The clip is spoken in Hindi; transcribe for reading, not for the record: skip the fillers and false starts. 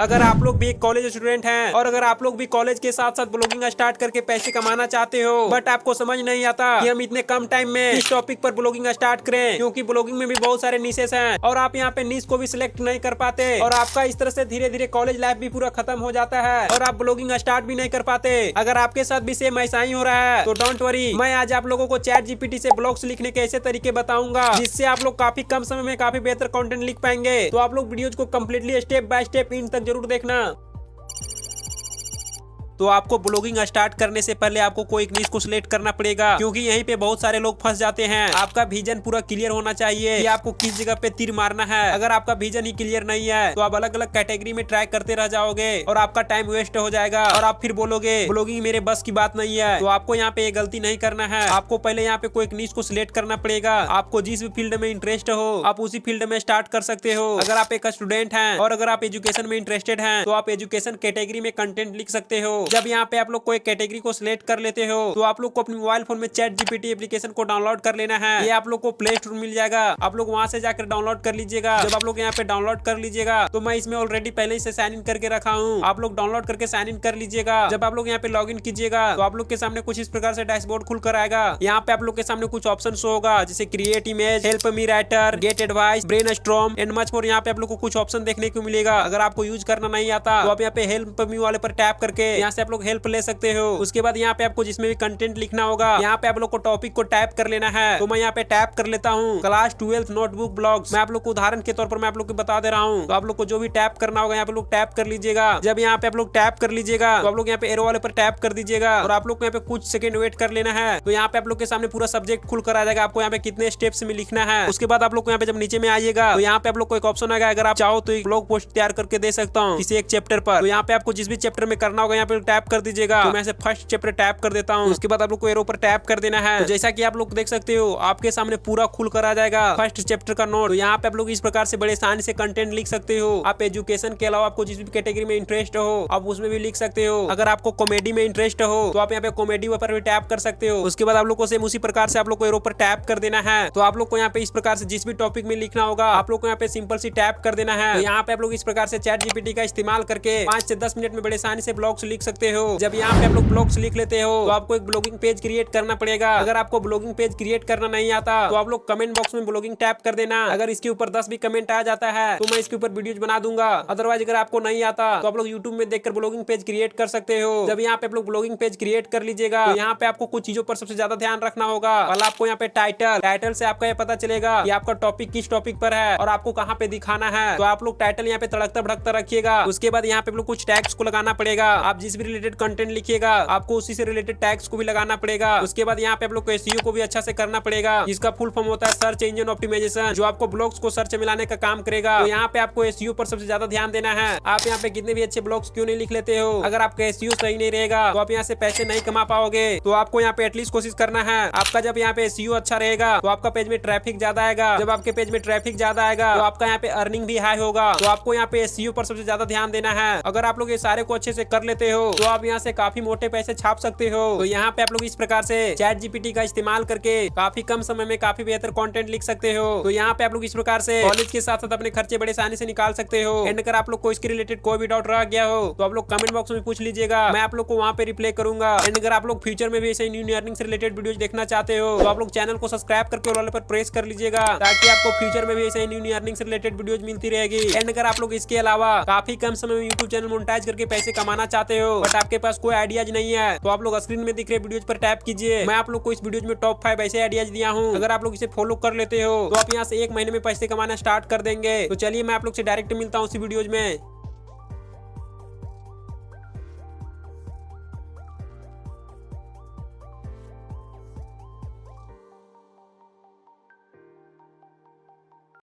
अगर आप लोग भी एक कॉलेज स्टूडेंट हैं और अगर आप लोग भी कॉलेज के साथ साथ ब्लॉगिंग स्टार्ट करके पैसे कमाना चाहते हो, बट आपको समझ नहीं आता कि हम इतने कम टाइम में इस टॉपिक पर ब्लॉगिंग स्टार्ट करें, क्योंकि ब्लॉगिंग में भी बहुत सारे निशेस हैं और आप यहाँ पे निश को भी सिलेक्ट नहीं कर पाते और आपका इस तरह से धीरे धीरे कॉलेज लाइफ भी पूरा खत्म हो जाता है और आप ब्लॉगिंग स्टार्ट भी नहीं कर पाते। अगर आपके साथ भी सेम ऐसा ही हो रहा है तो डोंट वरी, मैं आज आप लोगों को चैट जीपीटी से ब्लॉग्स लिखने के ऐसे तरीके बताऊंगा जिससे आप लोग काफी कम समय में काफी बेहतर कंटेंट लिख पाएंगे। तो आप लोग वीडियोज को completely step by step in तक जरूर देखना। तो आपको ब्लॉगिंग स्टार्ट करने से पहले आपको कोई एक निश को सिलेक्ट करना पड़ेगा, क्योंकि यहीं पे बहुत सारे लोग फंस जाते हैं। आपका विजन पूरा क्लियर होना चाहिए कि आपको किस जगह पे तीर मारना है। अगर आपका विजन ही क्लियर नहीं है तो आप अलग अलग कैटेगरी में ट्राई करते रह जाओगे और आपका टाइम वेस्ट हो जाएगा और आप फिर बोलोगे ब्लॉगिंग मेरे बस की बात नहीं है। तो आपको यहाँ पे ये गलती नहीं करना है। आपको पहले यहाँ पे कोई एक निश को सिलेक्ट करना पड़ेगा। आपको जिस भी फील्ड में इंटरेस्ट हो आप उसी फील्ड में स्टार्ट कर सकते हो। अगर आप एक स्टूडेंट हैं और अगर आप एजुकेशन में इंटरेस्टेड हैं तो आप एजुकेशन कैटेगरी में कंटेंट लिख सकते हो। जब यहाँ पे आप लोग कोई कैटेगरी को सिलेक्ट कर लेते हो तो आप लोग को अपने मोबाइल फोन में चैट जीपीटी एप्लीकेशन को डाउनलोड कर लेना है। ये आप लोग को प्ले स्टोर मिल जाएगा, आप लोग वहां से जाकर डाउनलोड कर लीजिएगा। जब आप लोग यहाँ पे डाउनलोड कर लीजिएगा तो मैं इसमें ऑलरेडी पहले ही से साइन इन करके रखा हूँ, आप लोग डाउनलोड करके साइन इन कर लीजिएगा। जब आप लोग यहाँ पे लॉग इन कीजिएगा तो आप लोग के सामने कुछ इस प्रकार से डैशबोर्ड खुल कर आएगा। यहाँ पे आप लोग के सामने कुछ ऑप्शन होगा जैसे create image, help me writer, get advice, brainstorm and much more. यहाँ पे आप लोग को कुछ ऑप्शन देखने को मिलेगा। अगर आपको यूज करना नहीं आता तो आप यहाँ पे हेल्प मी वाले पर टैप करके यहाँ से आप लोग हेल्प ले सकते हो। उसके बाद यहाँ पे आपको जिसमें भी कंटेंट लिखना होगा यहाँ पे आप लोग को टॉपिक को टैप कर लेना है। तो मैं यहाँ पे टैप कर लेता हूँ क्लास 12 नोटबुक ब्लॉग्स। मैं आप लोग को उदाहरण के तौर पर मैं आप लोग को बता दे रहा हूँ। तो आप लोग को जो भी टैप करना होगा यहाँ पे लोग टैप कर लीजिएगा। जब यहाँ पे आप लोग टैप कर लीजिएगा तो आप लोग यहाँ पे एरो वाले पर टैप कर दीजिएगा और आप लोग को यहाँ पे कुछ सेकंड वेट कर लेना है। तो यहाँ पे आप लोग के सामने पूरा सब्जेक्ट खुल कर आ जाएगा। आपको यहाँ पे कितने स्टेप्स में लिखना है। उसके बाद आप लोग को यहाँ पे जब नीचे में आइएगा तो यहाँ पे आप लोग को एक ऑप्शन आएगा, अगर आप चाहो तो एक ब्लॉग पोस्ट तैयार करके दे सकता हूँ किसी एक चैप्टर पर। तो यहाँ पे आपको जिस भी चैप्टर में करना होगा यहाँ पे टैप कर दीजिएगा। तो मैं से फर्स्ट चैप्टर टैप कर देता हूँ। उसके बाद आप लोग को एरो पर टैप कर देना है। तो जैसा कि आप लोग देख सकते हो आपके सामने पूरा खुल कर आ जाएगा फर्स्ट चैप्टर का नोट। तो यहाँ पे आप लोग इस प्रकार से बड़े आसानी से कंटेंट लिख सकते हो। आप एजुकेशन के अलावा आपको जिस भी कैटेगरी में इंटरेस्ट हो आप उसमें भी लिख सकते हो। अगर आपको कॉमेडी में इंटरेस्ट हो तो आप यहाँ पे कॉमेडी पर भी टैप कर सकते हो। उसके बाद आप लोग को सेम उसी प्रकार से आप लोग को एरो पर टैप कर देना है। तो आप लोग को यहाँ पे इस प्रकार से जिस भी टॉपिक में लिखना होगा आप लोग को यहाँ पे सिंपल सी टैप कर देना है। तो यहाँ पे आप लोग इस प्रकार से चैट जीपीटी का इस्तेमाल करके 5 से 10 मिनट में बड़े आसानी से ब्लॉग्स लिख सकते हो। जब यहाँ पे आप लोग ब्लॉग्स लिख लेते हो तो आपको एक ब्लॉगिंग पेज क्रिएट करना पड़ेगा। अगर आपको ब्लॉगिंग पेज क्रिएट करना नहीं आता तो आप लोग कमेंट बॉक्स में ब्लॉगिंग टैप कर देना। अगर इसके ऊपर 10 भी कमेंट आ जाता है तो मैं इसके ऊपर वीडियोज बना दूंगा। अदरवाइज अगर आपको नहीं आता तो आप लोग यूट्यूब में देखकर ब्लॉगिंग पेज क्रिएट कर सकते हो। जब यहाँ पे आप लोग ब्लॉगिंग पेज क्रिएट कर लीजिएगा तो यहाँ पे आपको कुछ चीजों पर सबसे ज्यादा ध्यान रखना होगा। पहले आपको यहाँ पे टाइटल से आपका ये पता चलेगा कि आपका टॉपिक किस टॉपिक पर है और आपको कहाँ पे दिखाना है। तो आप लोग टाइटल यहाँ पे तड़कता भड़कता रखिएगा। उसके बाद यहाँ पे लोग कुछ टैग्स को लगाना पड़ेगा। आप जिस भी रिलेटेड कंटेंट लिखिएगा आपको उसी से रिलेटेड टैग्स को भी लगाना पड़ेगा। उसके बाद यहाँ पे आप लोग को एसईओ को भी अच्छा से करना पड़ेगा, जिसका फुल फॉर्म होता है सर्च इंजन ऑप्टिमाइजेशन, जो आपको ब्लॉग्स को सर्च मिलाने का काम करेगा। तो यहाँ पे आपको एसईओ पर सबसे ज्यादा ध्यान देना है। आप यहाँ पे कितने भी अच्छे ब्लॉग्स क्यों नहीं लिख लेते हो, अगर आपका एसईओ सही नहीं रहेगा तो आप यहाँ से पैसे नहीं कमा पाओगे। तो आपको यहाँ पे एटलीस्ट कोशिश करना है। आपका जब यहाँ पे एसईओ अच्छा रहेगा तो आपका पेज में ट्रैफिक ज्यादा आएगा। जब आपके पेज में ट्रैफिक ज्यादा आएगा तो आपका यहाँ पे अर्निंग भी हाई होगा। तो आपको यहाँ पे एसईओ पर सबसे ज्यादा ध्यान देना है। अगर आप लोग ये सारे को अच्छे से कर लेते हो तो आप यहाँ से काफी मोटे पैसे छाप सकते हो। तो यहाँ पे आप लोग इस प्रकार से चैट जीपीटी का इस्तेमाल करके काफी कम समय में काफी बेहतर कंटेंट लिख सकते हो। तो यहाँ पे आप लोग इस प्रकार से कॉलेज के साथ साथ अपने खर्चे बड़े आसानी से निकाल सकते हो। एंड अगर आप लोग को इसके रिलेटेड कोई भी डाउट रह गया हो तो आप लोग कमेंट बॉक्स में पूछ लीजिएगा, मैं आप लोग को वहाँ पे रिप्लाई करूंगा। एंड अगर आप लोग फ्यूचर में भी ऐसे न्यू अर्निंग से रिलेटेड वीडियोज देखना चाहते हो तो आप लोग चैनल को सब्सक्राइब करके वाले पर प्रेस कर लीजिएगा, ताकि आपको फ्यूचर में भी ऐसे न्यू अर्निंग से रिलेटेड वीडियोज मिलती रहेगी। एंड अगर आप लोग इसके अलावा काफी कम समय में यूट्यूब चैनल मोनेटाइज करके पैसे कमाना चाहते हो बट आपके पास कोई आइडियाज नहीं है तो आप लोग स्क्रीन में दिख रहे वीडियोज पर टैप कीजिए। मैं आप लोग को इस वीडियोज में टॉप 5 ऐसे आइडियाज दिया हूँ। अगर आप लोग इसे फॉलो कर लेते हो तो आप यहाँ से 1 महीने में पैसे कमाना स्टार्ट कर देंगे। तो चलिए मैं आप लोग से डायरेक्ट मिलता हूँ इसी वीडियोज में।